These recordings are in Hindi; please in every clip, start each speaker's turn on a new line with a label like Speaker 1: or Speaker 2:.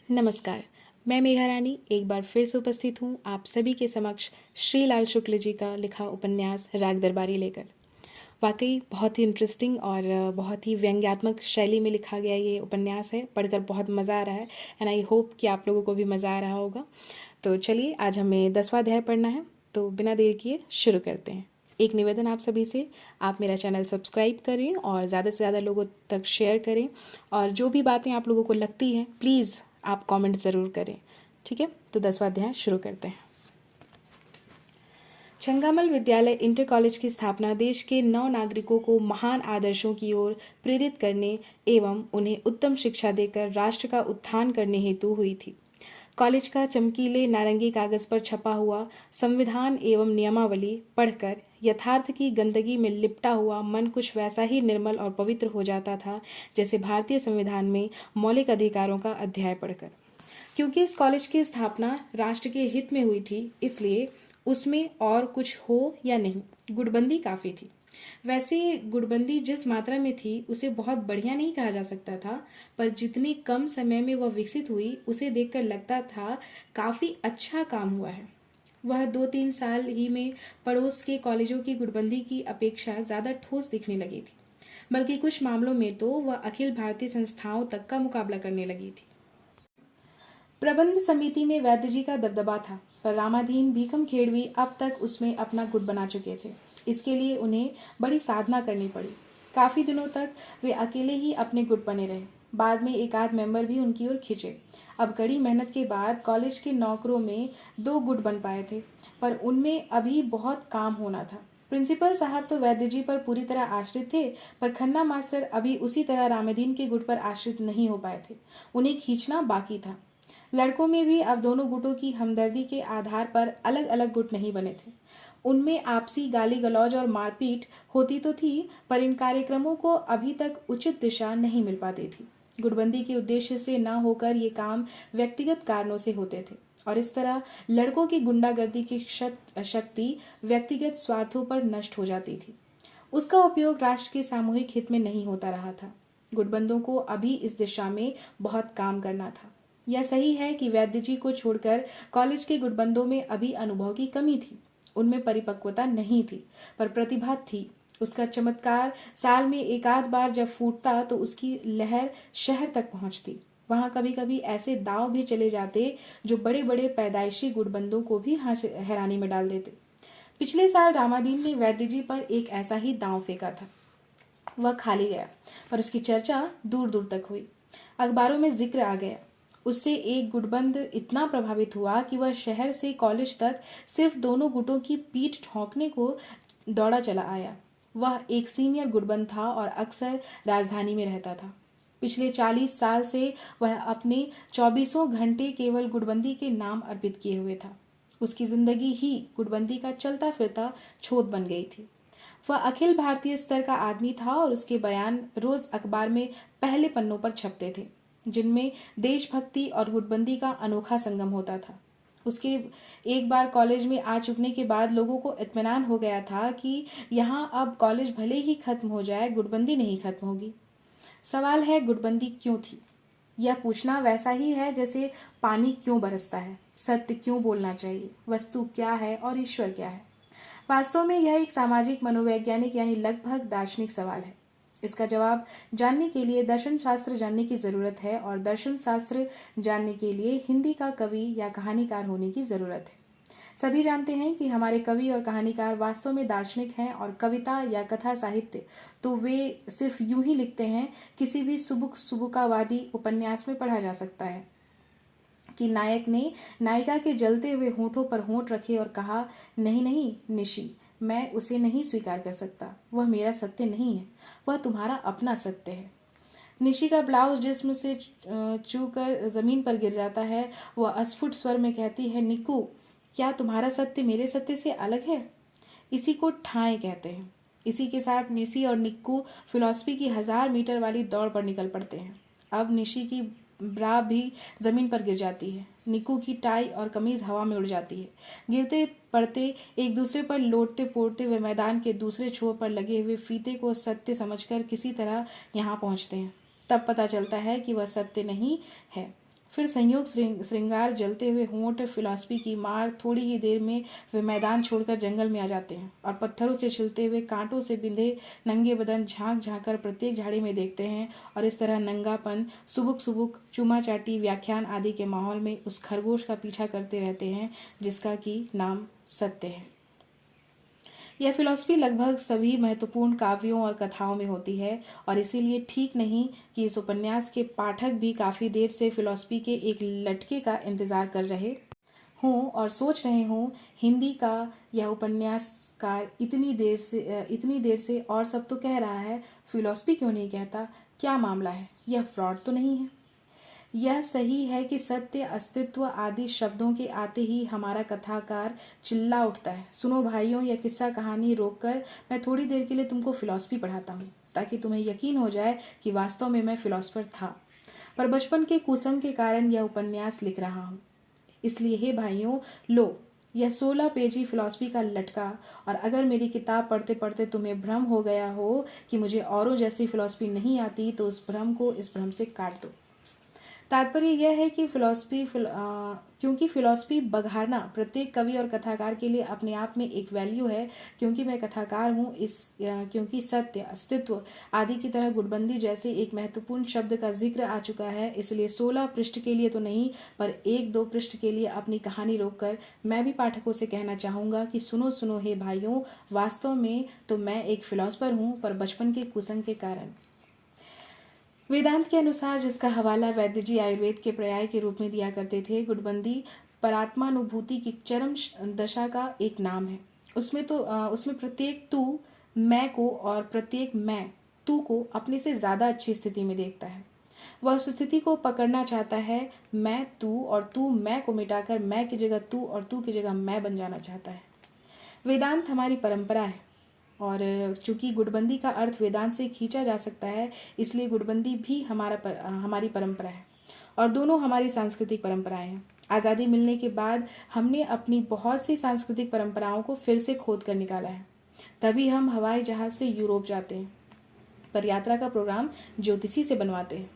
Speaker 1: नमस्कार। मैं मेघा रानी एक बार फिर से उपस्थित हूँ आप सभी के समक्ष श्री लाल शुक्ल जी का लिखा उपन्यास राग दरबारी लेकर। वाकई बहुत ही इंटरेस्टिंग और बहुत ही व्यंग्यात्मक शैली में लिखा गया ये उपन्यास है। पढ़कर बहुत मज़ा आ रहा है एंड आई होप कि आप लोगों को भी मज़ा आ रहा होगा। तो चलिए, आज हमें 10वां अध्याय पढ़ना है, तो बिना देर किए शुरू करते हैं। एक निवेदन आप सभी से, आप मेरा चैनल सब्सक्राइब करें और ज़्यादा से ज़्यादा लोगों तक शेयर करें, और जो भी बातें आप लोगों को लगती हैं प्लीज़ आप कमेंट ज़रूर करें। ठीक है, तो 10वां अध्याय शुरू करते हैं। छंगामल विद्यालय इंटर कॉलेज की स्थापना देश के नव नागरिकों को महान आदर्शों की ओर प्रेरित करने एवं उन्हें उत्तम शिक्षा देकर राष्ट्र का उत्थान करने हेतु हुई थी। कॉलेज का चमकीले नारंगी कागज पर छपा हुआ संविधान एवं नियमावली पढ़कर यथार्थ की गंदगी में लिपटा हुआ मन कुछ वैसा ही निर्मल और पवित्र हो जाता था जैसे भारतीय संविधान में मौलिक अधिकारों का अध्याय पढ़कर। क्योंकि इस कॉलेज की स्थापना राष्ट्र के हित में हुई थी, इसलिए उसमें और कुछ हो या नहीं, गुटबंदी काफ़ी थी। वैसे गुटबंदी जिस मात्रा में थी उसे बहुत बढ़िया नहीं कहा जा सकता था, पर जितनी कम समय में वह विकसित हुई उसे देखकर लगता था काफ़ी अच्छा काम हुआ है। वह 2-3 साल ही में पड़ोस के कॉलेजों की गुटबंदी की अपेक्षा ज़्यादा ठोस दिखने लगी थी, बल्कि कुछ मामलों में तो वह अखिल भारतीय संस्थाओं तक का मुकाबला करने लगी थी। प्रबंध समिति में वैद्य जी का दबदबा था, पर रामाधीन भीखम खेड़वी अब तक उसमें अपना गुट बना चुके थे। इसके लिए उन्हें बड़ी साधना करनी पड़ी। काफ़ी दिनों तक वे अकेले ही अपने गुट बने रहे। बाद में एक आध मेंबर भी उनकी ओर खिंचे। अब कड़ी मेहनत के बाद कॉलेज के नौकरों में 2 गुट बन पाए थे, पर उनमें अभी बहुत काम होना था। प्रिंसिपल साहब तो वैद्य जी पर पूरी तरह आश्रित थे, पर खन्ना मास्टर अभी उसी तरह रामाधीन के गुट पर आश्रित नहीं हो पाए थे। उन्हें खींचना बाकी था। लड़कों में भी अब दोनों गुटों की हमदर्दी के आधार पर अलग अलग गुट नहीं बने थे। उनमें आपसी गाली गलौज और मारपीट होती तो थी, पर इन कार्यक्रमों को अभी तक उचित दिशा नहीं मिल पाती थी। गुटबंदी के उद्देश्य से न होकर ये काम व्यक्तिगत कारणों से होते थे, और इस तरह लड़कों की गुंडागर्दी की शक्ति व्यक्तिगत स्वार्थों पर नष्ट हो जाती थी। उसका उपयोग राष्ट्र के सामूहिक हित में नहीं होता रहा था। गुटबंदों को अभी इस दिशा में बहुत काम करना था। यह सही है कि वैद्य जी को छोड़कर कॉलेज के गुटबंदों में अभी अनुभव की कमी थी। उनमें परिपक्वता नहीं थी, पर प्रतिभा थी। उसका चमत्कार साल में एक आध बार जब फूटता तो उसकी लहर शहर तक पहुंचती। वहां कभी कभी ऐसे दांव भी चले जाते जो बड़े बड़े पैदाइशी गुटबंदों को भी हैरानी में डाल देते। पिछले साल रामादीन ने वैद्य जी पर एक ऐसा ही दांव फेंका था। वह खाली गया, पर उसकी चर्चा दूर दूर तक हुई। अखबारों में जिक्र आ गया। उससे एक गुटबंद इतना प्रभावित हुआ कि वह शहर से कॉलेज तक सिर्फ दोनों गुटों की पीठ ठोंकने को दौड़ा चला आया। वह एक सीनियर गुटबंद था और अक्सर राजधानी में रहता था। पिछले 40 साल से वह अपने 24 घंटे केवल गुटबंदी के नाम अर्पित किए हुए था। उसकी जिंदगी ही गुटबंदी का चलता फिरता छोत बन गई थी। वह अखिल भारतीय स्तर का आदमी था और उसके बयान रोज अखबार में पहले पन्नों पर छपते थे, जिनमें देशभक्ति और गुटबंदी का अनोखा संगम होता था। उसके एक बार कॉलेज में आ चुकने के बाद लोगों को इत्मीनान हो गया था कि यहाँ अब कॉलेज भले ही खत्म हो जाए, गुटबंदी नहीं खत्म होगी। सवाल है, गुटबंदी क्यों थी? यह पूछना वैसा ही है जैसे पानी क्यों बरसता है, सत्य क्यों बोलना चाहिए, वस्तु क्या है और ईश्वर क्या है। वास्तव में यह एक सामाजिक मनोवैज्ञानिक यानी लगभग दार्शनिक सवाल है। इसका जवाब जानने के लिए दर्शन शास्त्र जानने की जरूरत है, और दर्शन शास्त्र जानने के लिए हिंदी का कवि या कहानीकार होने की जरूरत है। सभी जानते हैं कि हमारे कवि और कहानीकार वास्तव में दार्शनिक हैं, और कविता या कथा साहित्य तो वे सिर्फ यूं ही लिखते हैं। किसी भी सुबुक सुबुकावादी उपन्यास में पढ़ा जा सकता है कि नायक ने नायिका के जलते हुए होठों पर होंठ रखे और कहा, नहीं नहीं निशी, मैं उसे नहीं स्वीकार कर सकता। वह मेरा सत्य नहीं है, वह तुम्हारा अपना सत्य है। निशी का ब्लाउज जिस्म से छू कर जमीन पर गिर जाता है। वह अस्फुट स्वर में कहती है, निक्कू, क्या तुम्हारा सत्य मेरे सत्य से अलग है? इसी को ठाएं कहते हैं। इसी के साथ निशी और निक्कू फिलॉसफी की 1000 मीटर वाली दौड़ पर निकल पड़ते हैं। अब निशी की ब्रा भी जमीन पर गिर जाती है। निक्कू की टाई और कमीज हवा में उड़ जाती है। गिरते पड़ते एक दूसरे पर लोटते पोड़ते वे मैदान के दूसरे छोर पर लगे हुए फीते को सत्य समझकर किसी तरह यहाँ पहुंचते हैं। तब पता चलता है कि वह सत्य नहीं है। फिर संयोग श्रृंगार जलते हुए होंठ फिलॉसफी की मार, थोड़ी ही देर में वे मैदान छोड़कर जंगल में आ जाते हैं और पत्थरों से छिलते हुए कांटों से बिंधे नंगे बदन झांक झांक कर प्रत्येक झाड़ी में देखते हैं और इस तरह नंगापन, सुबुक सुबुक, चुमा चाटी, व्याख्यान आदि के माहौल में उस खरगोश का पीछा करते रहते हैं जिसका कि नाम सत्य है। यह फिलॉसफी लगभग सभी महत्वपूर्ण काव्यों और कथाओं में होती है और इसीलिए ठीक नहीं कि इस उपन्यास के पाठक भी काफ़ी देर से फिलॉसफी के एक लटके का इंतज़ार कर रहे हों और सोच रहे हों, हिंदी का यह उपन्यासकार इतनी देर से और सब तो कह रहा है, फिलॉसफी क्यों नहीं कहता, क्या मामला है, यह फ्रॉड तो नहीं है। यह सही है कि सत्य, अस्तित्व आदि शब्दों के आते ही हमारा कथाकार चिल्ला उठता है, सुनो भाइयों, यह किस्सा कहानी रोककर मैं थोड़ी देर के लिए तुमको फिलॉसफी पढ़ाता हूँ, ताकि तुम्हें यकीन हो जाए कि वास्तव में मैं फिलॉसफर था, पर बचपन के कुसंग के कारण यह उपन्यास लिख रहा हूँ। इसलिए हे भाइयों, लो यह 16 पेजी फिलॉसफी का लटका, और अगर मेरी किताब पढ़ते पढ़ते तुम्हें भ्रम हो गया हो कि मुझे औरों जैसी फिलॉसफी नहीं आती, तो उस भ्रम को इस भ्रम से काट दो। तात्पर्य यह है कि क्योंकि फिलॉसफी बघारना प्रत्येक कवि और कथाकार के लिए अपने आप में एक वैल्यू है, क्योंकि मैं कथाकार हूँ, क्योंकि सत्य, अस्तित्व आदि की तरह गुटबंदी जैसे एक महत्वपूर्ण शब्द का जिक्र आ चुका है, इसलिए 16 पृष्ठ के लिए तो नहीं, पर 1-2 पृष्ठ के लिए अपनी कहानी रोककर मैं भी पाठकों से कहना चाहूँगा कि सुनो सुनो हे भाइयों, वास्तव में तो मैं एक फिलॉसफर हूँ, पर बचपन के कुसंग के कारण। वेदांत के अनुसार, जिसका हवाला वैद्य जी आयुर्वेद के पर्याय के रूप में दिया करते थे, गुटबंदी परात्मानुभूति की चरम दशा का एक नाम है। उसमें प्रत्येक तू मैं को और प्रत्येक मैं तू को अपने से ज्यादा अच्छी स्थिति में देखता है। वह उस स्थिति को पकड़ना चाहता है, मैं तू और तू मैं को मिटाकर मैं की जगह तू और तू की जगह मैं बन जाना चाहता है। वेदांत हमारी परंपरा है, और चूंकि गुटबंदी का अर्थ वेदांत से खींचा जा सकता है, इसलिए गुटबंदी भी हमारी परंपरा है, और दोनों हमारी सांस्कृतिक परंपराएं हैं। आज़ादी मिलने के बाद हमने अपनी बहुत सी सांस्कृतिक परंपराओं को फिर से खोद कर निकाला है। तभी हम हवाई जहाज से यूरोप जाते हैं, पर यात्रा का प्रोग्राम ज्योतिषी से बनवाते हैं।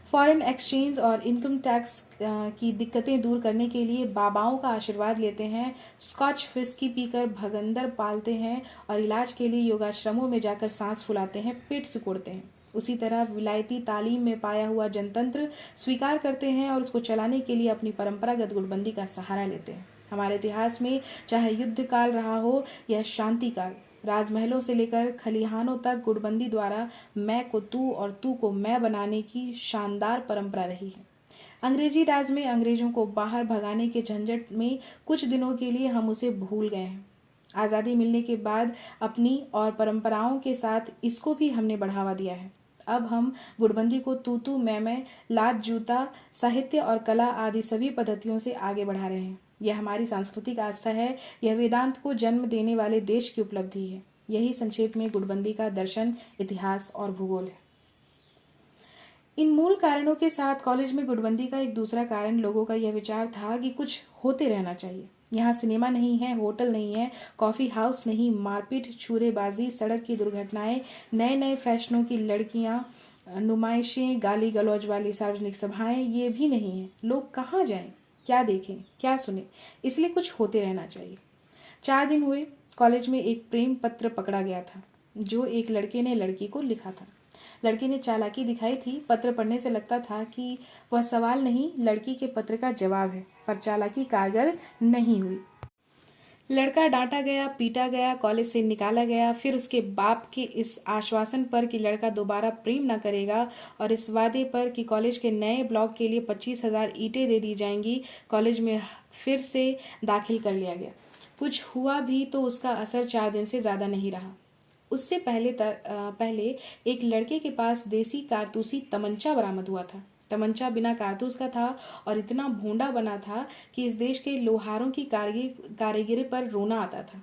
Speaker 1: फॉरेन एक्सचेंज और इनकम टैक्स की दिक्कतें दूर करने के लिए बाबाओं का आशीर्वाद लेते हैं, स्कॉच विस्की पीकर भगंदर पालते हैं और इलाज के लिए योगाश्रमों में जाकर सांस फुलाते हैं, पेट सिकुड़ते हैं। उसी तरह विलायती तालीम में पाया हुआ जनतंत्र स्वीकार करते हैं और उसको चलाने के लिए अपनी परंपरागत गुटबंदी का सहारा लेते हैं। हमारे इतिहास में चाहे युद्ध काल रहा हो या शांति काल, राजमहलों से लेकर खलिहानों तक गुटबंदी द्वारा मैं को तू और तू को मैं बनाने की शानदार परंपरा रही है। अंग्रेजी राज में अंग्रेजों को बाहर भगाने के झंझट में कुछ दिनों के लिए हम उसे भूल गए हैं। आज़ादी मिलने के बाद अपनी और परंपराओं के साथ इसको भी हमने बढ़ावा दिया है। अब हम गुटबंदी को तू तू मैं, लात जूता, साहित्य और कला आदि सभी पद्धतियों से आगे बढ़ा रहे हैं। यह हमारी सांस्कृतिक आस्था है, यह वेदांत को जन्म देने वाले देश की उपलब्धि है। यही संक्षेप में गुटबंदी का दर्शन, इतिहास और भूगोल है। इन मूल कारणों के साथ कॉलेज में गुटबंदी का एक दूसरा कारण लोगों का यह विचार था कि कुछ होते रहना चाहिए। यहाँ सिनेमा नहीं है, होटल नहीं है, कॉफी हाउस नहीं, मारपीट, छुरेबाजी, सड़क की दुर्घटनाएं, नए नए फैशनों की लड़कियां, नुमाइशें, गाली गलौज वाली सार्वजनिक सभाएं, ये भी नहीं है। लोग कहाँ जाएं, क्या देखें, क्या सुने, इसलिए कुछ होते रहना चाहिए। 4 दिन हुए, कॉलेज में एक प्रेम पत्र पकड़ा गया था जो एक लड़के ने लड़की को लिखा था। लड़के ने चालाकी दिखाई थी, पत्र पढ़ने से लगता था कि वह सवाल नहीं, लड़की के पत्र का जवाब है, पर चालाकी कारगर नहीं हुई। लड़का डांटा गया, पीटा गया, कॉलेज से निकाला गया, फिर उसके बाप के इस आश्वासन पर कि लड़का दोबारा प्रेम न करेगा और इस वादे पर कि कॉलेज के नए ब्लॉक के लिए 25,000 ईंटें दे दी जाएंगी, कॉलेज में फिर से दाखिल कर लिया गया। कुछ हुआ भी तो उसका असर 4 दिन से ज्यादा नहीं रहा। उससे पहले एक लड़के के पास देसी कारतूसी तमंचा बरामद हुआ था। तमंचा बिना कारतूस का था और इतना भोंडा बना था कि इस देश के लोहारों की कारीगरी पर रोना आता था।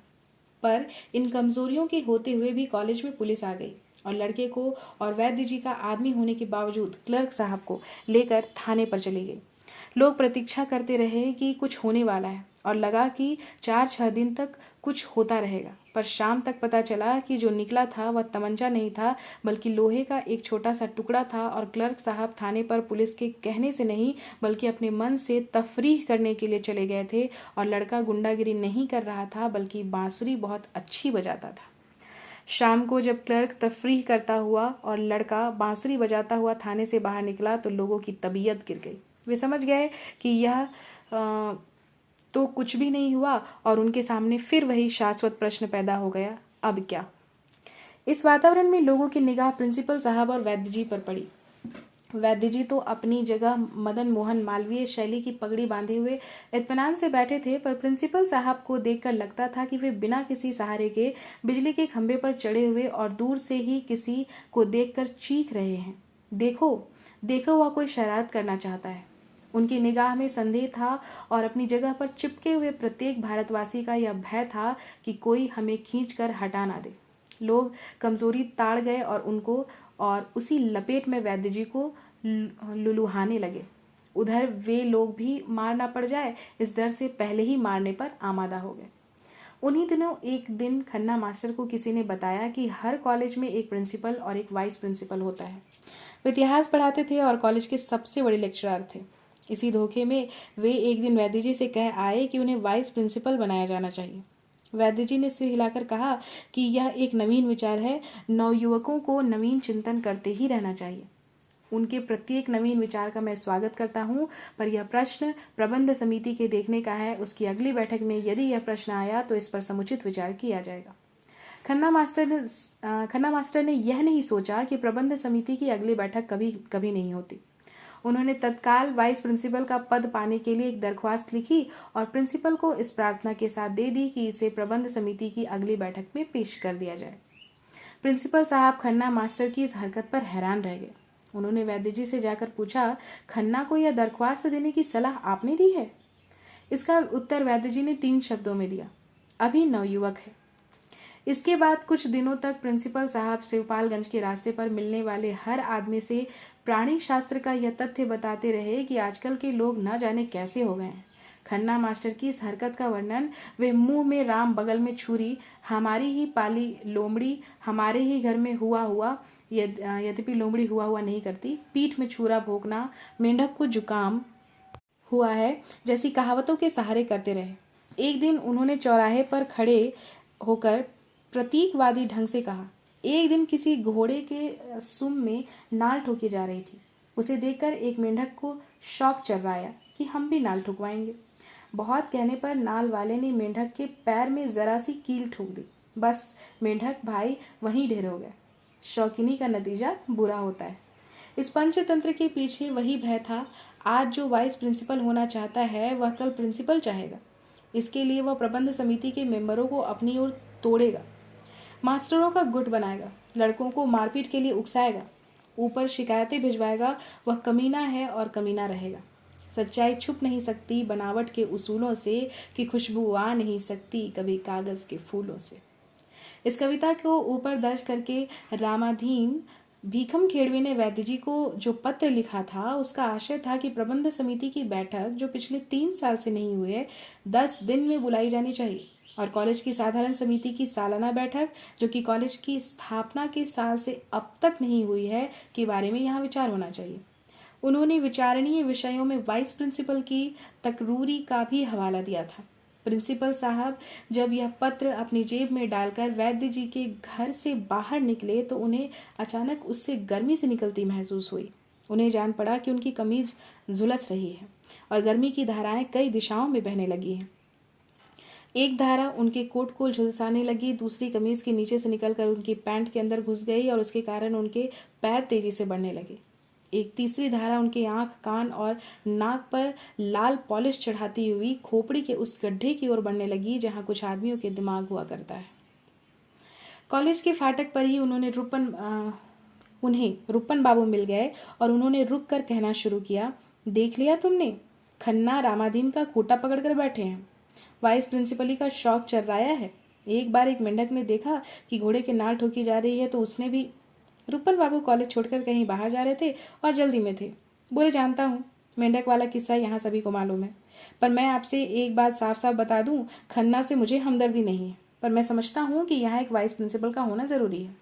Speaker 1: पर इन कमजोरियों के होते हुए भी कॉलेज में पुलिस आ गई और लड़के को और वैद्य जी का आदमी होने के बावजूद क्लर्क साहब को लेकर थाने पर चली गई। लोग प्रतीक्षा करते रहे कि कुछ होने वाला है और लगा कि 4-6 दिन तक कुछ होता रहेगा, पर शाम तक पता चला कि जो निकला था वह तमंचा नहीं था, बल्कि लोहे का एक छोटा सा टुकड़ा था। और क्लर्क साहब थाने पर पुलिस के कहने से नहीं, बल्कि अपने मन से तफरीह करने के लिए चले गए थे। और लड़का गुंडागिरी नहीं कर रहा था, बल्कि बांसुरी बहुत अच्छी बजाता था। शाम को जब क्लर्क तफरीह करता हुआ और लड़का बांसुरी बजाता हुआ थाने से बाहर निकला, तो लोगों की तबीयत गिर गई। वे समझ गए कि यह तो कुछ भी नहीं हुआ, और उनके सामने फिर वही शाश्वत प्रश्न पैदा हो गया, अब क्या। इस वातावरण में लोगों की निगाह प्रिंसिपल साहब और वैद्य जी पर पड़ी। वैद्य जी तो अपनी जगह मदन मोहन मालवीय शैली की पगड़ी बांधे हुए इत्मीनान से बैठे थे, पर प्रिंसिपल साहब को देखकर लगता था कि वे बिना किसी सहारे के बिजली के खंभे पर चढ़े हुए और दूर से ही किसी को देखकर चीख रहे हैं, देखो देखो, वह कोई शरारत करना चाहता है। उनकी निगाह में संदेह था, और अपनी जगह पर चिपके हुए प्रत्येक भारतवासी का यह भय था कि कोई हमें खींचकर हटा ना दे। लोग कमजोरी ताड़ गए और उसी लपेट में वैद्य जी को लुलुहाने लगे। उधर वे लोग भी मार ना पड़ जाए, इस डर से पहले ही मारने पर आमादा हो गए। उन्हीं दिनों एक दिन खन्ना मास्टर को किसी ने बताया कि हर कॉलेज में एक प्रिंसिपल और एक वाइस प्रिंसिपल होता है। वे इतिहास पढ़ाते थे और कॉलेज के सबसे बड़े लेक्चरर थे। इसी धोखे में वे एक दिन वैद्य जी से कह आए कि उन्हें वाइस प्रिंसिपल बनाया जाना चाहिए। वैद्य जी ने सिर हिलाकर कहा कि यह एक नवीन विचार है, नवयुवकों को नवीन चिंतन करते ही रहना चाहिए। उनके प्रत्येक नवीन विचार का मैं स्वागत करता हूं, पर यह प्रश्न प्रबंध समिति के देखने का है। उसकी अगली बैठक में यदि यह प्रश्न आया तो इस पर समुचित विचार किया जाएगा। खन्ना मास्टर ने यह नहीं सोचा कि प्रबंध समिति की अगली बैठक कभी नहीं होती। उन्होंने तत्काल वाइस प्रिंसिपल का पद पाने के लिए एक दरख्वास्त लिखी और प्रिंसिपल को इस प्रार्थना के साथ दे दी कि इसे प्रबंध समिति की अगली बैठक में पेश कर दिया जाए। प्रिंसिपल साहब खन्ना मास्टर की इस हरकत पर हैरान रह गए। उन्होंने वैद्य जी से जाकर पूछा, खन्ना को यह दरख्वास्त देने की सलाह आपने दी है? इसका उत्तर वैद्य जी ने 3 शब्दों में दिया, अभी नवयुवक है। इसके बाद कुछ दिनों तक प्रिंसिपल साहब शिवपालगंज के रास्ते पर मिलने वाले हर आदमी से प्राणी शास्त्र का यह तथ्य बताते रहे कि आजकल के लोग न जाने कैसे हो गए हैं। खन्ना मास्टर की इस हरकत का वर्णन वे मुंह में राम बगल में छुरी, हमारी ही पाली लोमड़ी हमारे ही घर में हुआ यद्यपि लोमड़ी हुआ नहीं करती, पीठ में छुरा भोंकना, मेंढक को जुकाम हुआ है जैसी कहावतों के सहारे करते रहे। एक दिन उन्होंने चौराहे पर खड़े होकर प्रतीकवादी ढंग से कहा, एक दिन किसी घोड़े के सुम में नाल ठोकी जा रही थी। उसे देखकर एक मेंढक को शौक चढ़ाया कि हम भी नाल ठुकवाएंगे। बहुत कहने पर नाल वाले ने मेंढक के पैर में जरा सी कील ठोक दी। बस मेंढक भाई वहीं ढेर हो गए। शौकीनी का नतीजा बुरा होता है। इस पंचतंत्र के पीछे वही भय था। आज जो वाइस प्रिंसिपल होना चाहता है वह कल प्रिंसिपल चाहेगा। इसके लिए वह प्रबंध समिति के मेंबरों को अपनी ओर तोड़ेगा, मास्टरों का गुट बनाएगा, लड़कों को मारपीट के लिए उकसाएगा, ऊपर शिकायतें भिजवाएगा। वह कमीना है और कमीना रहेगा। सच्चाई छुप नहीं सकती बनावट के उसूलों से, कि खुशबू आ नहीं सकती कभी कागज के फूलों से। इस कविता को ऊपर दर्ज करके रामाधीन भीखम खेड़वे ने वैद्य जी को जो पत्र लिखा था, उसका आशय था कि प्रबंध समिति की बैठक जो पिछले 3 साल से नहीं हुए, 10 दिन में बुलाई जानी चाहिए, और कॉलेज की साधारण समिति की सालाना बैठक जो कि कॉलेज की स्थापना के साल से अब तक नहीं हुई है, के बारे में यहाँ विचार होना चाहिए। उन्होंने विचारणीय विषयों में वाइस प्रिंसिपल की तकरूरी का भी हवाला दिया था। प्रिंसिपल साहब जब यह पत्र अपनी जेब में डालकर वैद्य जी के घर से बाहर निकले तो उन्हें अचानक उससे गर्मी से निकलती महसूस हुई। उन्हें जान पड़ा कि उनकी कमीज झुलस रही है और गर्मी की धाराएं कई दिशाओं में बहने लगी हैं। एक धारा उनके कोट को झुलसाने लगी, दूसरी कमीज के नीचे से निकलकर उनकी पैंट के अंदर घुस गई और उसके कारण उनके पैर तेजी से बढ़ने लगे। एक तीसरी धारा उनके आंख, कान और नाक पर लाल पॉलिश चढ़ाती हुई खोपड़ी के उस गड्ढे की ओर बढ़ने लगी जहां कुछ आदमियों के दिमाग हुआ करता है। कॉलेज के फाटक पर ही उन्हें रुपन बाबू मिल गए और उन्होंने रुक कर कहना शुरू किया, देख लिया तुमने, खन्ना रामाधीन का खूंटा पकड़ कर बैठे हैं। वाइस प्रिंसिपली का शौक चर्राया है। एक बार एक मेंढक ने देखा कि घोड़े के नाल ठोकी जा रही है तो उसने भी। रुपन बाबू कॉलेज छोड़कर कहीं बाहर जा रहे थे और जल्दी में थे। बोले, जानता हूँ, मेंढक वाला किस्सा यहाँ सभी को मालूम है। पर मैं आपसे एक बात साफ साफ बता दूं, खन्ना से मुझे हमदर्दी नहीं है, पर मैं समझता हूँ कि यहाँ एक वाइस प्रिंसिपल का होना ज़रूरी है।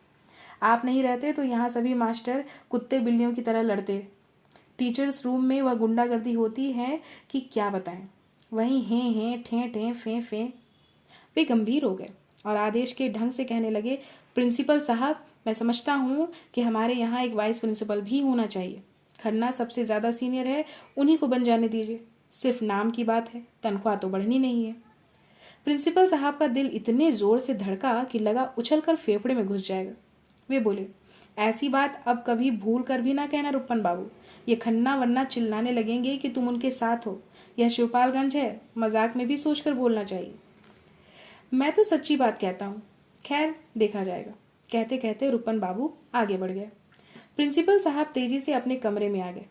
Speaker 1: आप नहीं रहते तो यहाँ सभी मास्टर कुत्ते बिल्लियों की तरह लड़ते। टीचर्स रूम में वह गुंडागर्दी होती है कि क्या बताएं। वहीं हैं ठें ठें फें फें। वे गंभीर हो गए और आदेश के ढंग से कहने लगे, प्रिंसिपल साहब, मैं समझता हूँ कि हमारे यहाँ एक वाइस प्रिंसिपल भी होना चाहिए। खन्ना सबसे ज़्यादा सीनियर है, उन्हीं को बन जाने दीजिए। सिर्फ नाम की बात है, तनख्वाह तो बढ़नी नहीं है। प्रिंसिपल साहब का दिल इतने जोर से धड़का कि लगा उछलकर फेफड़े में घुस जाएगा। वे बोले, ऐसी बात अब कभी भूल कर भी ना कहना रुप्पन बाबू। ये खन्ना वन्ना चिल्लाने लगेंगे कि तुम उनके साथ हो। यह शिवपालगंज है, मजाक में भी सोचकर बोलना चाहिए। मैं तो सच्ची बात कहता हूँ, खैर देखा जाएगा। कहते कहते रुप्पन बाबू आगे बढ़ गए। प्रिंसिपल साहब तेजी से अपने कमरे में आ गए।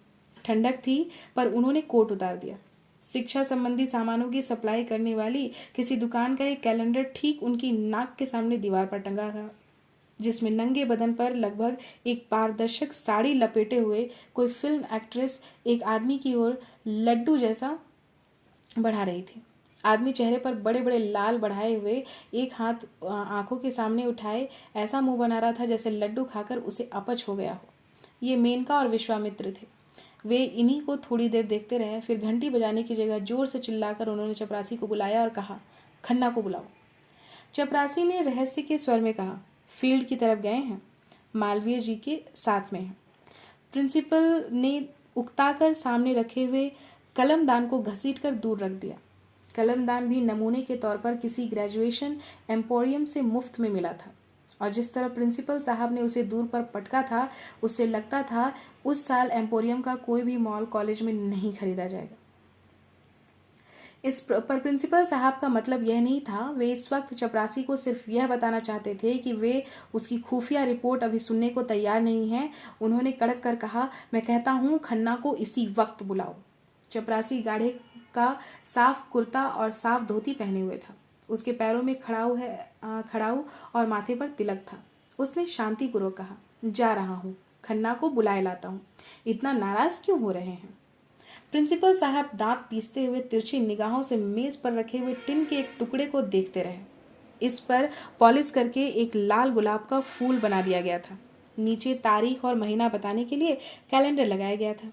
Speaker 1: ठंडक थी, पर उन्होंने कोट उतार दिया। शिक्षा संबंधी सामानों की सप्लाई करने वाली किसी दुकान का एक कैलेंडर ठीक उनकी नाक के सामने दीवार पर टंगा था, जिसमें नंगे बदन पर लगभग एक पारदर्शक साड़ी लपेटे हुए कोई फिल्म एक्ट्रेस एक आदमी की ओर लड्डू जैसा बढ़ा रही थी। आदमी चेहरे पर बड़े बड़े लाल बढ़ाए हुए, एक हाथ आंखों के सामने उठाए ऐसा मुंह बना रहा था जैसे लड्डू खाकर उसे अपच हो गया हो। ये मेनका और विश्वामित्र थे। वे इन्हीं को थोड़ी देर देखते रहे, फिर घंटी बजाने की जगह जोर से चिल्लाकर उन्होंने चपरासी को बुलाया और कहा, खन्ना को बुलाओ। चपरासी ने रहस्य के स्वर में कहा, फील्ड की तरफ गए हैं, मालवीय जी के साथ में हैं। प्रिंसिपल ने उकताकर सामने रखे हुए कलमदान को घसीटकर दूर रख दिया। कलमदान भी नमूने के तौर पर किसी ग्रेजुएशन एम्पोरियम से मुफ्त में मिला था, और जिस तरह प्रिंसिपल साहब ने उसे दूर पर पटका था, उससे लगता था उस साल एम्पोरियम का कोई भी मॉल कॉलेज में नहीं खरीदा जाएगा। इस पर प्रिंसिपल साहब का मतलब यह नहीं था। वे इस वक्त चपरासी को सिर्फ यह बताना चाहते थे कि वे उसकी खुफिया रिपोर्ट अभी सुनने को तैयार नहीं हैं। उन्होंने कड़क कर कहा, मैं कहता हूँ खन्ना को इसी वक्त बुलाओ। चपरासी गाढ़े का साफ कुर्ता और साफ धोती पहने हुए था। उसके पैरों में खड़ाऊ और माथे पर तिलक था। उसने शांतिपूर्वक कहा, जा रहा हूँ, खन्ना को बुलाए लाता हूँ। इतना नाराज क्यों हो रहे हैं? प्रिंसिपल साहब दांत पीसते हुए तिरछी निगाहों से मेज पर रखे हुए टिन के एक टुकड़े को देखते रहे। इस पर पॉलिश करके एक लाल गुलाब का फूल बना दिया गया था। नीचे तारीख और महीना बताने के लिए कैलेंडर लगाया गया था।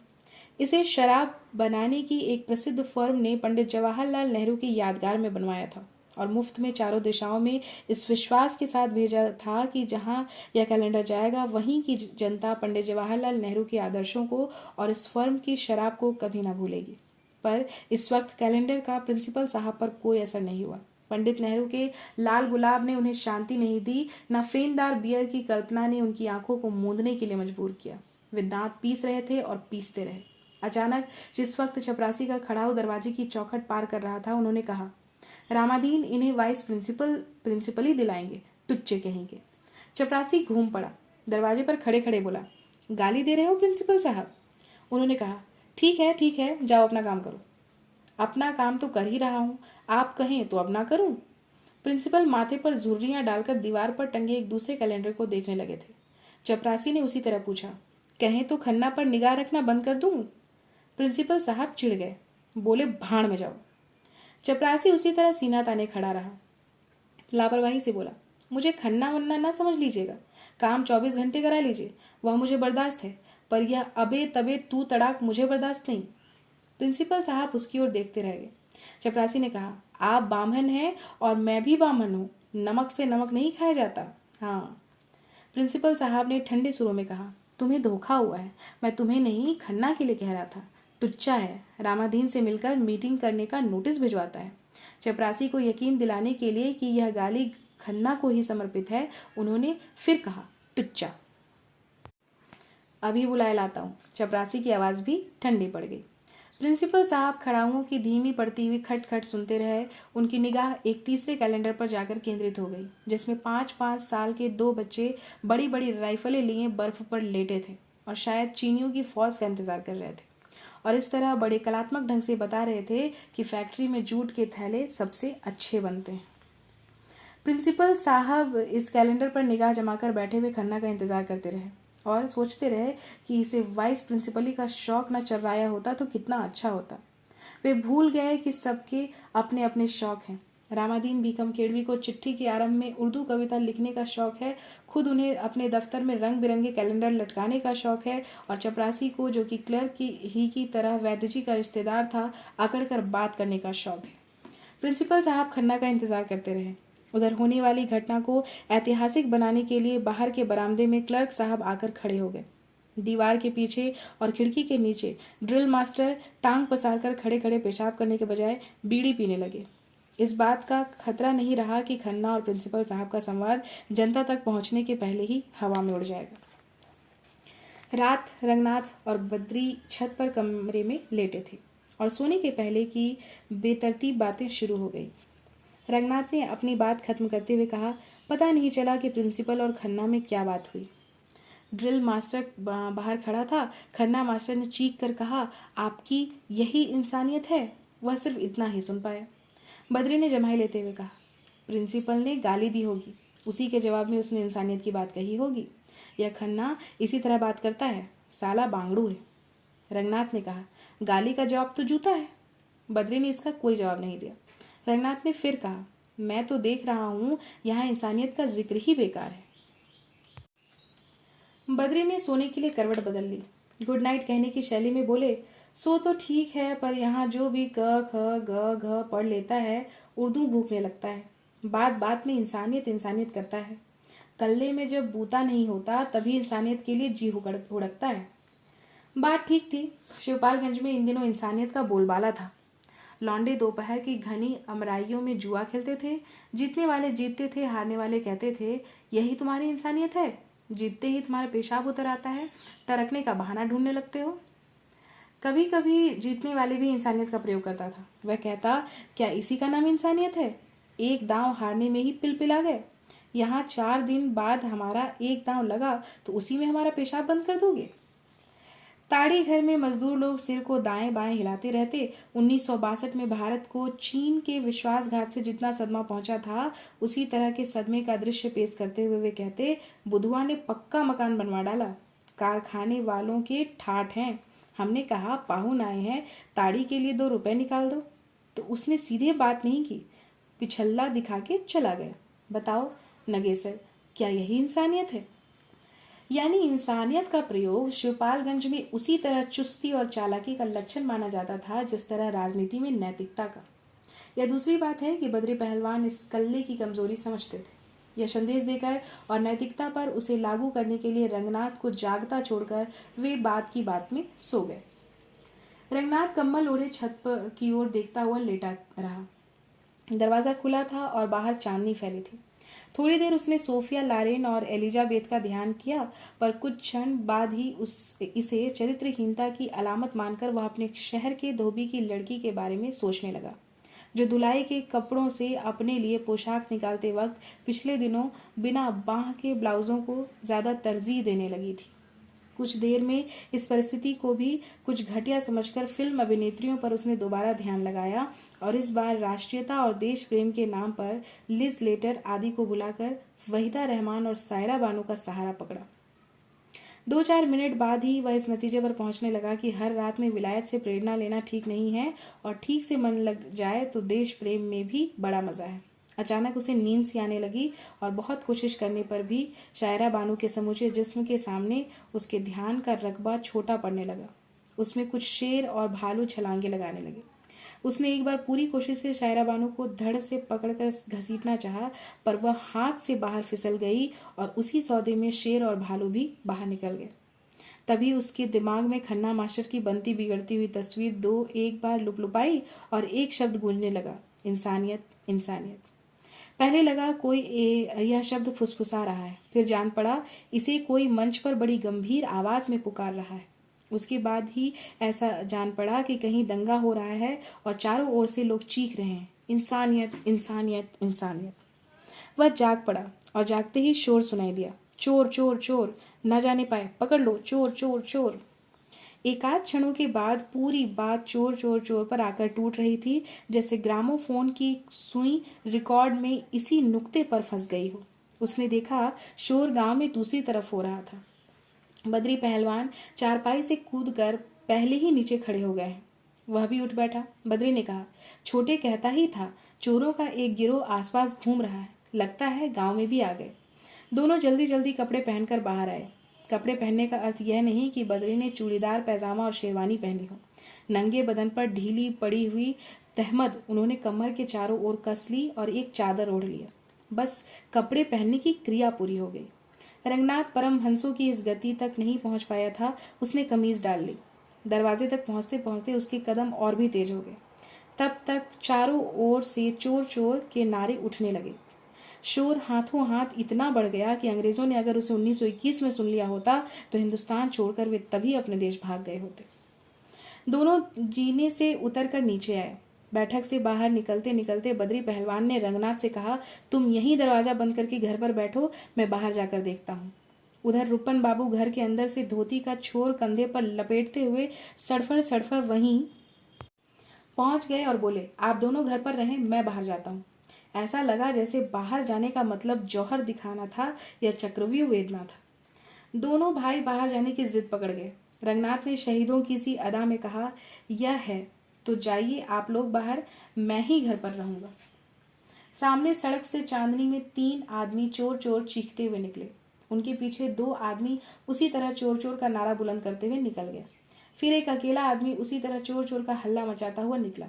Speaker 1: इसे शराब बनाने की एक प्रसिद्ध फर्म ने पंडित जवाहरलाल नेहरू की यादगार में बनवाया था और मुफ्त में चारों दिशाओं में इस विश्वास के साथ भेजा था कि जहां यह कैलेंडर जाएगा वहीं की जनता पंडित जवाहरलाल नेहरू के आदर्शों को और इस फर्म की शराब को कभी ना भूलेगी। पर इस वक्त कैलेंडर का प्रिंसिपल साहब पर कोई असर नहीं हुआ। पंडित नेहरू के लाल गुलाब ने उन्हें शांति नहीं दी, न फेनदार बियर की कल्पना ने उनकी आंखों को मूंदने के लिए मजबूर किया। वे दांत पीस रहे थे और पीसते रहे। अचानक जिस वक्त चपरासी का खड़ाऊ दरवाजे की चौखट पार कर रहा था, उन्होंने कहा, रामादीन इन्हें वाइस प्रिंसिपल ही दिलाएंगे, टुच्चे कहेंगे। चपरासी घूम पड़ा, दरवाजे पर खड़े खड़े बोला, गाली दे रहे हो प्रिंसिपल साहब? उन्होंने कहा, ठीक है, जाओ अपना काम करो। अपना काम तो कर ही रहा हूँ, आप कहें तो अब ना करूँ? प्रिंसिपल माथे पर झुर्रियां डालकर दीवार पर टंगे एक दूसरे कैलेंडर को देखने लगे थे। चपरासी ने उसी तरह पूछा, कहें तो खन्ना पर निगाह रखना बंद कर दूं? प्रिंसिपल साहब चिढ़ गए, बोले, भाड़ में जाओ। चपरासी उसी तरह सीना ताने खड़ा रहा। लापरवाही से बोला, मुझे खन्ना वन्ना ना समझ लीजिएगा, काम 24 घंटे करा लीजिए, वह मुझे बर्दाश्त है, पर यह अबे तबे तू तड़ाक मुझे बर्दाश्त नहीं। प्रिंसिपल साहब उसकी ओर देखते रह गए। चपरासी ने कहा, आप बामन हैं और मैं भी बामन हूँ, नमक से नमक नहीं खाया जाता। हाँ। प्रिंसिपल साहब ने ठंडे सुरों में कहा, तुम्हें धोखा हुआ है, मैं तुम्हें नहीं खन्ना के लिए कह रहा था। टुच्चा है, रामाधीन से मिलकर मीटिंग करने का नोटिस भिजवाता है। चपरासी को यकीन दिलाने के लिए कि यह गाली खन्ना को ही समर्पित है, उन्होंने फिर कहा, टुच्चा। अभी बुलाए लाता हूँ। चपरासी की आवाज भी ठंडी पड़ गई। प्रिंसिपल साहब खड़ाऊओं की धीमी पड़ती हुई खटखट सुनते रहे। उनकी निगाह एक तीसरे कैलेंडर पर जाकर केंद्रित हो गई, जिसमें 5-5 साल के 2 बच्चे बड़ी बड़ी राइफलें लिए बर्फ पर लेटे थे और शायद चीनियों की फौज का इंतजार कर रहे थे, और इस तरह बड़े कलात्मक ढंग से बता रहे थे कि फैक्ट्री में जूट के थैले सबसे अच्छे बनते हैं। प्रिंसिपल साहब इस कैलेंडर पर निगाह जमाकर बैठे हुए खन्ना का इंतजार करते रहे और सोचते रहे कि इसे वाइस प्रिंसिपली का शौक न चर्राया होता तो कितना अच्छा होता। वे भूल गए कि सबके अपने अपने शौक हैं। रामादीन भीकम केड़वी को चिट्ठी के आरंभ में उर्दू कविता लिखने का शौक है, खुद उन्हें अपने दफ्तर में रंग बिरंगे कैलेंडर लटकाने का शौक है, और चपरासी को, जो कि क्लर्क की तरह वैद्य जी का रिश्तेदार था, अकड़कर बात करने का शौक है। प्रिंसिपल साहब खन्ना का इंतजार करते रहे। उधर होने वाली घटना को ऐतिहासिक बनाने के लिए बाहर के बरामदे में क्लर्क साहब आकर खड़े हो गए। दीवार के पीछे और खिड़की के नीचे ड्रिल मास्टर टांग पसार कर खड़े खड़े पेशाब करने के बजाय बीड़ी पीने लगे। इस बात का खतरा नहीं रहा कि खन्ना और प्रिंसिपल साहब का संवाद जनता तक पहुंचने के पहले ही हवा में उड़ जाएगा। रात रंगनाथ और बद्री छत पर कमरे में लेटे थे और सोने के पहले की बेतरतीब बातें शुरू हो गई। रंगनाथ ने अपनी बात खत्म करते हुए कहा, पता नहीं चला कि प्रिंसिपल और खन्ना में क्या बात हुई। ड्रिल मास्टर बाहर खड़ा था। खन्ना मास्टर ने चीख कर कहा, आपकी यही इंसानियत है? वह सिर्फ इतना ही सुन पाया। बद्री ने जमाई लेते हुए कहा, प्रिंसिपल ने गाली दी होगी, उसी के जवाब में उसने इंसानियत की बात कही होगी। यह खन्ना इसी तरह बात करता है, साला बांगड़ू है। रंगनाथ ने कहा, गाली का जवाब तो जूता है। बद्री ने इसका कोई जवाब नहीं दिया। रंगनाथ ने फिर कहा, मैं तो देख रहा हूं यहाँ इंसानियत का जिक्र ही बेकार है। बद्री ने सोने के लिए करवट बदल ली। गुड नाइट कहने की शैली में बोले, सो तो ठीक है, पर यहाँ जो भी क ख ग घ पढ़ लेता है उर्दू भूखने लगता है। बात बात में इंसानियत इंसानियत करता है। कल्ले में जब बूता नहीं होता तभी इंसानियत के लिए जी हुड़कता है। बात ठीक थी। शिवपालगंज में इन दिनों इंसानियत का बोलबाला था। लौंडे दोपहर की घनी अमराइयों में जुआ खेलते थे। जीतने वाले जीतते थे, हारने वाले कहते थे, यही तुम्हारी इंसानियत है? जीतते ही तुम्हारा पेशाब उतर आता है, टरकने का बहाना ढूंढने लगते हो। कभी कभी जीतने वाले भी इंसानियत का प्रयोग करता था। वह कहता, क्या इसी का नाम इंसानियत है? एक दांव हारने में ही पिलपिला गए। यहाँ 4 दिन बाद हमारा एक दांव लगा तो उसी में हमारा पेशाब बंद कर दोगे? ताड़ी घर में मजदूर लोग सिर को दाएं बाएं हिलाते रहते। 1962 में भारत को चीन के विश्वासघात से जितना सदमा पहुंचा था, उसी तरह के सदमे का दृश्य पेश करते हुए वे कहते, बुधवा ने पक्का मकान बनवा डाला, कारखाने वालों के ठाठ हैं। हमने कहा, पाहुन आए हैं, ताड़ी के लिए 2 रुपए निकाल दो। तो उसने सीधे बात नहीं की, पिछल्ला दिखा के चला गया। बताओ नगेसर, क्या यही इंसानियत है? यानी इंसानियत का प्रयोग शिवपालगंज में उसी तरह चुस्ती और चालाकी का लक्षण माना जाता था जिस तरह राजनीति में नैतिकता का। यह दूसरी बात है कि बद्री पहलवान इस कल्ले की कमजोरी समझते थे। यह संदेश देकर और नैतिकता पर उसे लागू करने के लिए रंगनाथ को जागता छोड़कर वे बात की बात में सो गए। रंगनाथ कम्बल ओढ़े छत की ओर देखता हुआ लेटा रहा। दरवाजा खुला था और बाहर चांदनी फैली थी। थोड़ी देर उसने सोफिया लारेन और एलिजाबेथ का ध्यान किया, पर कुछ क्षण बाद ही इसे चरित्रहीनता की अलामत मानकर वह अपने शहर के धोबी की लड़की के बारे में सोचने लगा, जो धुलाई के कपड़ों से अपने लिए पोशाक निकालते वक्त पिछले दिनों बिना बाह के ब्लाउजों को ज्यादा तरजीह देने लगी थी। कुछ देर में इस परिस्थिति को भी कुछ घटिया समझकर फिल्म अभिनेत्रियों पर उसने दोबारा ध्यान लगाया और इस बार राष्ट्रीयता और देश प्रेम के नाम पर लिज लेटर आदि को बुलाकर वहीदा रहमान और सायरा बानो का सहारा पकड़ा। 2-4 मिनट बाद ही वह इस नतीजे पर पहुंचने लगा कि हर रात में विलायत से प्रेरणा लेना ठीक नहीं है और ठीक से मन लग जाए तो देश प्रेम में भी बड़ा मजा है। अचानक उसे नींद सी आने लगी और बहुत कोशिश करने पर भी शायरा बानो के समूचे जिस्म के सामने उसके ध्यान का रकबा छोटा पड़ने लगा। उसमें कुछ शेर और भालू छलांगे लगाने लगे। उसने एक बार पूरी कोशिश से शायरा बानो को धड़ से पकड़कर घसीटना चाहा, पर वह हाथ से बाहर फिसल गई और उसी सौदे में शेर और भालू भी बाहर निकल गए। तभी उसके दिमाग में खन्ना मास्टर की बनती बिगड़ती हुई तस्वीर दो एक बार लुपलुपाई और एक शब्द गूंजने लगा, इंसानियत इंसानियत। पहले लगा कोई यह शब्द फुसफुसा रहा है, फिर जान पड़ा इसे कोई मंच पर बड़ी गंभीर आवाज में पुकार रहा है। उसके बाद ही ऐसा जान पड़ा कि कहीं दंगा हो रहा है और चारों ओर से लोग चीख रहे हैं, इंसानियत इंसानियत इंसानियत। वह जाग पड़ा और जागते ही शोर सुनाई दिया, चोर चोर चोर, न जाने पाए, पकड़ लो, चोर चोर चोर। एकाध क्षणों के बाद पूरी बात चोर चोर चोर पर आकर टूट रही थी, जैसे ग्रामोफोन की सुई रिकॉर्ड में इसी नुक्ते पर फंस गई हो। उसने देखा शोर गांव में दूसरी तरफ हो रहा था। बद्री पहलवान चारपाई से कूदकर पहले ही नीचे खड़े हो गए हैं। वह भी उठ बैठा। बद्री ने कहा, छोटे कहता ही था चोरों का एक गिरोह आसपास घूम रहा है, लगता है गांव में भी आ गए। दोनों जल्दी जल्दी कपड़े पहनकर बाहर आए। कपड़े पहनने का अर्थ यह नहीं कि बद्री ने चूड़ीदार पैजामा और शेरवानी पहनी हो। नंगे बदन पर ढीली पड़ी हुई तहमद उन्होंने कमर के चारों ओर कस ली और एक चादर ओढ़ लिया। बस कपड़े पहनने की क्रिया पूरी हो गई। रंगनाथ परमहंसों की इस गति तक नहीं पहुंच पाया था। उसने कमीज डाल ली। दरवाजे तक पहुंचते पहुंचते उसके कदम और भी तेज हो गए। तब तक चारों ओर से चोर चोर के नारे उठने लगे। शोर हाथों हाथ इतना बढ़ गया कि अंग्रेजों ने अगर उसे 1921 में सुन लिया होता तो हिंदुस्तान छोड़कर वे तभी अपने देश भाग गए होते। दोनों जीने से उतरकर नीचे आए। बैठक से बाहर निकलते निकलते बद्री पहलवान ने रंगनाथ से कहा, तुम यहीं दरवाजा बंद करके घर पर बैठो, मैं बाहर जाकर देखता हूँ। उधर रुपन बाबू घर के अंदर से धोती का छोर कंधे पर लपेटते हुए सड़फड़ सड़फड़ वहीं पहुंच गए और बोले, आप दोनों घर पर रहें, मैं बाहर जाता हूँ। ऐसा लगा जैसे बाहर जाने का मतलब जौहर दिखाना था या चक्रव्यूह वेदना था। दोनों भाई बाहर जाने की जिद पकड़ गए। रंगनाथ ने शहीदों की सी अदा में कहा, यह है तो जाइए आप लोग बाहर, मैं ही घर पर रहूंगा। सामने सड़क से चांदनी में 3 आदमी चोर चोर चीखते हुए निकले। उनके पीछे 2 आदमी उसी तरह चोर चोर का नारा बुलंद करते हुए निकल गया। फिर एक अकेला आदमी उसी तरह चोर चोर का हल्ला मचाता हुआ निकला।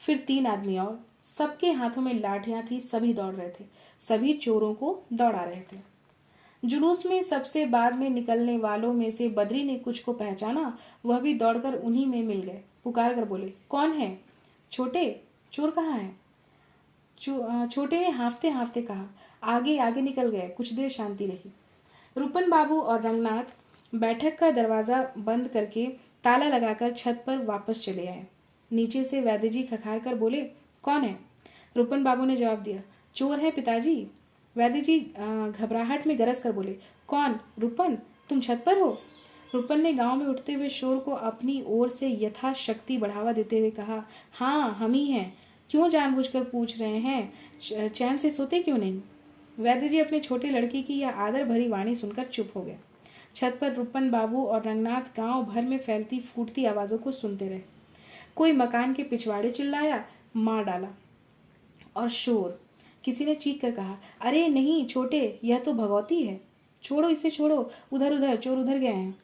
Speaker 1: फिर 3 आदमी और। सबके हाथों में लाठियां थी, सभी दौड़ रहे थे, सभी चोरों को दौड़ा रहे थे। जुलूस में सबसे बाद में निकलने वालों में से बद्री ने कुछ को पहचाना। वह भी दौड़कर उन्हीं में मिल गए। पुकार कर बोले, कौन है? छोटे, चोर कहाँ है? छोटे ने हाफते हाफते कहा, आगे आगे निकल गए। कुछ देर शांति रही। रुपन बाबू और रंगनाथ बैठक का दरवाजा बंद करके ताला लगाकर छत पर वापस चले आए। नीचे से वैद्य जी खखार कर बोले, कौन है? रुपन बाबू ने जवाब दिया, चोर है पिताजी। वैद्य जी घबराहट में गरज कर बोले, कौन? रुपन, तुम छत पर हो? रुपन ने गांव में उठते हुए शोर को अपनी ओर से यथाशक्ति बढ़ावा देते हुए कहा, हाँ हम ही हैं। क्यों जानबूझकर पूछ रहे हैं? चैन से सोते क्यों नहीं? वैद्य जी अपने छोटे लड़के की यह आदर भरी वाणी सुनकर चुप हो गए। छत पर रुपन बाबू और रंगनाथ गांव भर में फैलती फूटती आवाजों को सुनते रहे। कोई मकान के पिछवाड़े चिल्लाया, मार डाला। और शोर, किसी ने चीख कर कहा, अरे नहीं छोटे, यह तो भगवती है, छोड़ो इसे छोड़ो, उधर उधर चोर उधर गए हैं।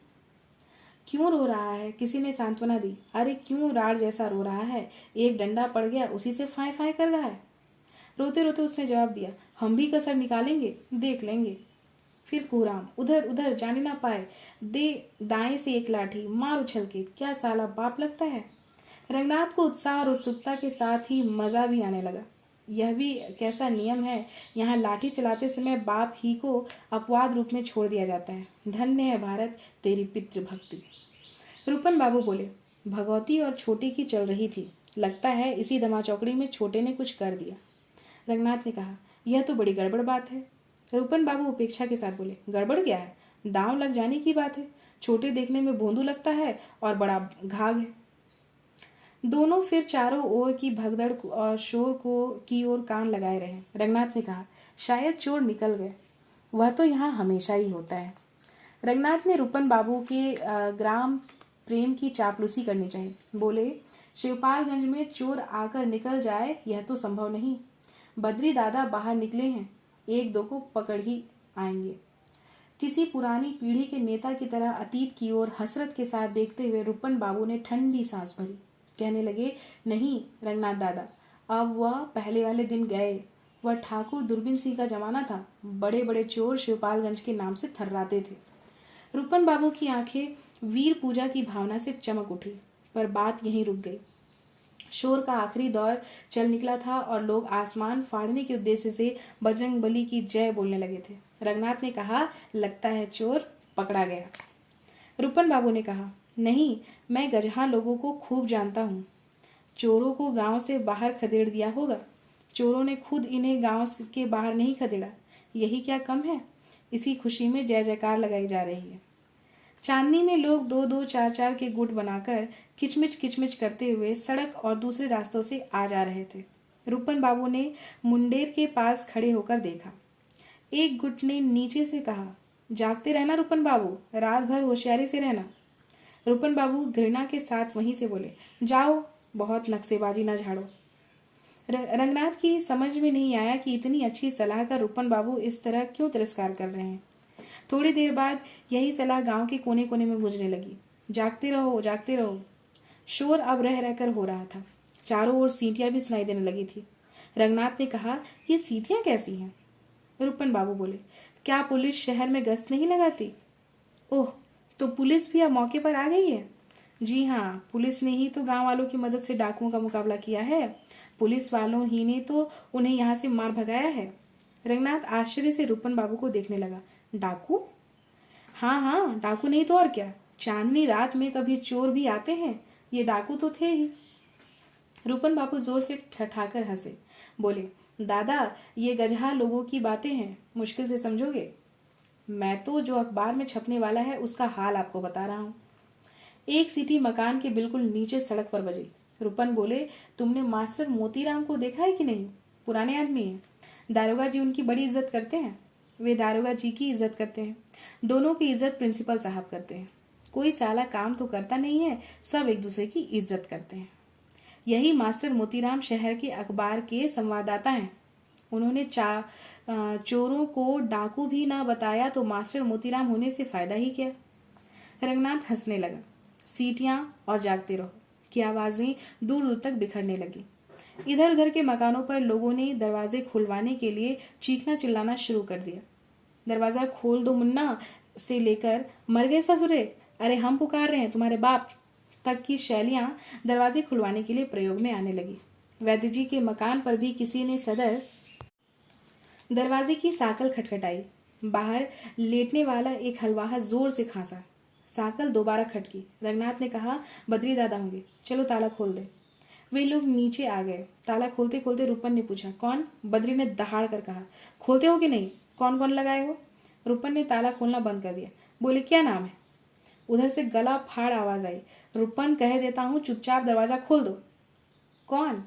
Speaker 1: क्यों रो रहा है? किसी ने सांत्वना दी, अरे क्यों राड़ जैसा रो रहा है, एक डंडा पड़ गया उसी से फाय फाय कर रहा है। रोते रोते उसने जवाब दिया, हम भी कसर निकालेंगे, देख लेंगे। फिर कुहराम, उधर उधर जाने ना पाए, दे दाएं से एक लाठी, मार उछल के, क्या साला बाप लगता है। रंगनाथ को उत्साह और उत्सुकता के साथ ही मजा भी आने लगा। यह भी कैसा नियम है, यहाँ लाठी चलाते समय बाप ही को अपवाद रूप में छोड़ दिया जाता है। धन्य है भारत तेरी पितृभक्ति। रूपन बाबू बोले, भगवती और छोटे की चल रही थी, लगता है इसी धमाचौकड़ी में छोटे ने कुछ कर दिया। रंगनाथ ने कहा, यह तो बड़ी गड़बड़ बात है। रूपन बाबू उपेक्षा के साथ बोले, गड़बड़ क्या है, दांव लग जाने की बात है। छोटे देखने में भोंदू लगता है और बड़ा घाघ है। दोनों फिर चारों ओर की भगदड़ और शोर को की ओर कान लगाए रहे। रंगनाथ ने कहा, शायद चोर निकल गए, वह तो यहाँ हमेशा ही होता है। रंगनाथ ने रूपन बाबू के ग्राम प्रेम की चापलूसी करनी चाहिए। बोले, शिवपालगंज में चोर आकर निकल जाए यह तो संभव नहीं। बद्री दादा बाहर निकले हैं, एक दो को पकड़ ही आएंगे। किसी पुरानी पीढ़ी के नेता की तरह अतीत की ओर हसरत के साथ देखते हुए रूपन बाबू ने ठंडी सांस भरी। कहने लगे, नहीं रंगनाथ दादा, अब वह पहले वाले दिन गए। वह ठाकुर दूरबीन सिंह का जमाना था। बड़े बड़े चोर शिवपालगंज के नाम से थर्राते थे। रूपन बाबू की आंखें वीर पूजा की भावना से चमक उठी, पर बात यहीं रुक गई। शोर का आखिरी दौर चल निकला था और लोग आसमान फाड़ने के उद्देश्य से बजरंग बली की जय बोलने लगे थे। रंगनाथ ने कहा, लगता है चोर पकड़ा गया। रूपन बाबू ने कहा, नहीं, मैं गजहा लोगों को खूब जानता हूँ। चोरों को गांव से बाहर खदेड़ दिया होगा। चोरों ने खुद इन्हें गांव के बाहर नहीं खदेड़ा, यही क्या कम है। इसी खुशी में जय जयकार लगाई जा रही है। चांदनी में लोग 2-2, 4-4 के गुट बनाकर किचमिच किचमिच करते हुए सड़क और दूसरे रास्तों से आ जा रहे थे। रूपन बाबू ने मुंडेर के पास खड़े होकर देखा। एक गुट ने नीचे से कहा, जागते रहना रूपन बाबू, रात भर होशियारी से रहना। रूपन बाबू घृणा के साथ वहीं से बोले, जाओ बहुत नक्शेबाजी ना झाड़ो। रंगनाथ की समझ में नहीं आया कि इतनी अच्छी सलाह का रूपन बाबू इस तरह क्यों तिरस्कार कर रहे हैं। थोड़ी देर बाद यही सलाह गांव के कोने कोने में गूंजने लगी। जागते रहो, जागते रहो। शोर अब रह रहकर हो रहा था। चारों ओर सीटियां भी सुनाई देने लगी थी। रंगनाथ ने कहा, ये सीटियां कैसी हैं? रूपन बाबू बोले, क्या पुलिस शहर में गश्त नहीं लगाती? ओह, तो पुलिस भी अब मौके पर आ गई है? जी हाँ, पुलिस ने ही तो गांव वालों की मदद से डाकुओं का मुकाबला किया है। पुलिस वालों ही ने तो उन्हें यहाँ से मार भगाया है। रंगनाथ आश्चर्य से रूपन बाबू को देखने लगा। डाकू? हाँ हाँ, डाकू नहीं तो और क्या। चांदनी रात में कभी चोर भी आते हैं, ये डाकू तो थे ही। रूपन बाबू जोर से ठठाकर हंसे। बोले, दादा, ये गजहा लोगों की बातें हैं, मुश्किल से समझोगे। मैं तो जो अखबार में छपने वाला है उसका हाल आपको बता रहा हूँ। एक सीटी मकान के बिल्कुल नीचे सड़क पर बजी। रूपन बोले, तुमने मास्टर मोतीराम को देखा है कि नहीं? पुराने आदमी हैं। दारोगा जी उनकी बड़ी इज्जत करते हैं। वे दारोगा जी की इज्जत करते हैं। दोनों की इज्जत प्रिंसिपल साहब करते हैं। कोई साला काम तो करता नहीं है, सब एक दूसरे की इज्जत करते हैं। यही मास्टर मोतीराम शहर के अखबार के संवाददाता हैं। उन्होंने चोरों को डाकू भी ना बताया तो मास्टर मोतीराम होने से फायदा ही क्या? रंगनाथ हंसने लगा। सीटियां और जागते रहो की आवाजें दूर दूर तक बिखरने लगी। इधर उधर के मकानों पर लोगों ने दरवाजे खुलवाने के लिए चीखना चिल्लाना शुरू कर दिया। दरवाजा खोल दो मुन्ना से लेकर मर गए ससुरे, अरे हम पुकार रहे हैं तुम्हारे बाप तक की शैलियां दरवाजे खुलवाने के लिए प्रयोग में आने लगी। वैद्य जी के मकान पर भी किसी ने सदर दरवाजे की साकल खटखटाई। बाहर लेटने वाला एक हलवाहा जोर से खांसा। साकल दोबारा खटकी। रंगनाथ ने कहा, बद्री दादा होंगे, चलो ताला खोल दे। वे लोग नीचे आ गए। ताला खोलते खोलते रूपन ने पूछा, कौन? बद्री ने दहाड़ कर कहा, खोलते हो कि नहीं? कौन कौन लगाए हो? रूपन ने ताला खोलना बंद कर दिया। बोले, क्या नाम है? उधर से गला फाड़ आवाज आई, रूपन कह देता हूँ चुपचाप दरवाजा खोल दो। कौन?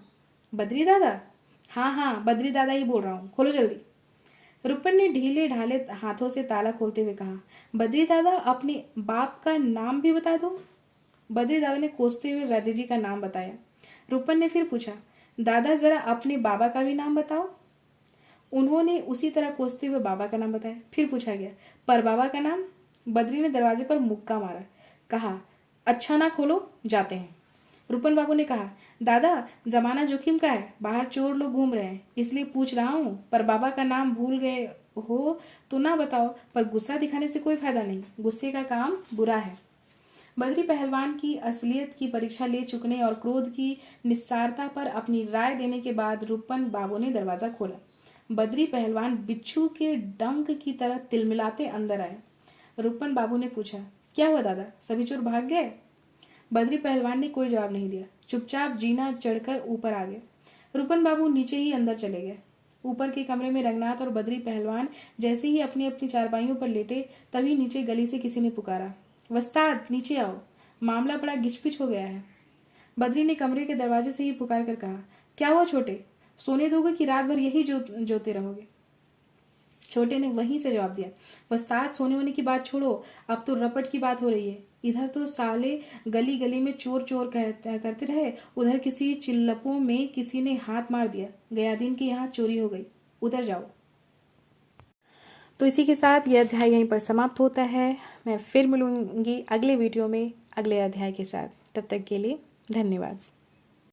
Speaker 1: बद्री दादा? हाँ हाँ, बद्री दादा ही बोल रहा हूँ, खोलो जल्दी। रूपन ने ढीले ढाले हाथों से ताला खोलते हुए कहा, बद्री दादा, अपने बाप का नाम भी बता दो। बद्री दादा ने कोसते हुए वैद्य जी का नाम बताया। रूपन ने फिर पूछा, दादा जरा अपने बाबा का भी नाम बताओ। उन्होंने उसी तरह कोसते हुए बाबा का नाम बताया। फिर पूछा गया, पर बाबा का नाम? बद्री ने दरवाजे पर मुक्का मारा। कहा, अच्छा ना खोलो, जाते हैं। रूपन बाबू ने कहा, दादा, जमाना जोखिम का है, बाहर चोर लोग घूम रहे हैं, इसलिए पूछ रहा हूँ, पर बाबा का नाम भूल गए हो तो ना बताओ, पर गुस्सा दिखाने से कोई फायदा नहीं, गुस्से का काम बुरा है। बद्री पहलवान की असलियत की परीक्षा ले चुकने और क्रोध की निस्सारता पर अपनी राय देने के बाद रूपन बाबू ने दरवाजा खोला। बद्री पहलवान बिच्छू के डंक की तरह तिलमिलाते अंदर आए। रूपन बाबू ने पूछा, क्या हुआ दादा, सभी चोर भाग गए? बद्री पहलवान ने कोई जवाब नहीं दिया, चुपचाप जीना चढ़कर ऊपर आ गए। रूपन बाबू नीचे ही अंदर चले गए। ऊपर के कमरे में रंगनाथ और बद्री पहलवान जैसे ही अपनी अपनी चारपाइयों पर लेटे, तभी नीचे गली से किसी ने पुकारा, वस्ताद, नीचे आओ, मामला बड़ा गिचपिच हो गया है। बद्री ने कमरे के दरवाजे से ही पुकार कर कहा, क्या हुआ छोटे, सोने दोगे कि रात भर यही जोते रहोगे? छोटे ने वहीं से जवाब दिया, वस्ताद, सोने वोने की बात छोड़ो, अब तो रपट की बात हो रही है। इधर तो साले गली गली में चोर चोर करते रहे, उधर किसी चिल्लपों में किसी ने हाथ मार दिया, गया दिन के यहाँ चोरी हो गई, उधर जाओ। तो इसी के साथ यह अध्याय यहीं पर समाप्त होता है। मैं फिर मिलूंगी अगले वीडियो में अगले अध्याय के साथ। तब तक के लिए धन्यवाद।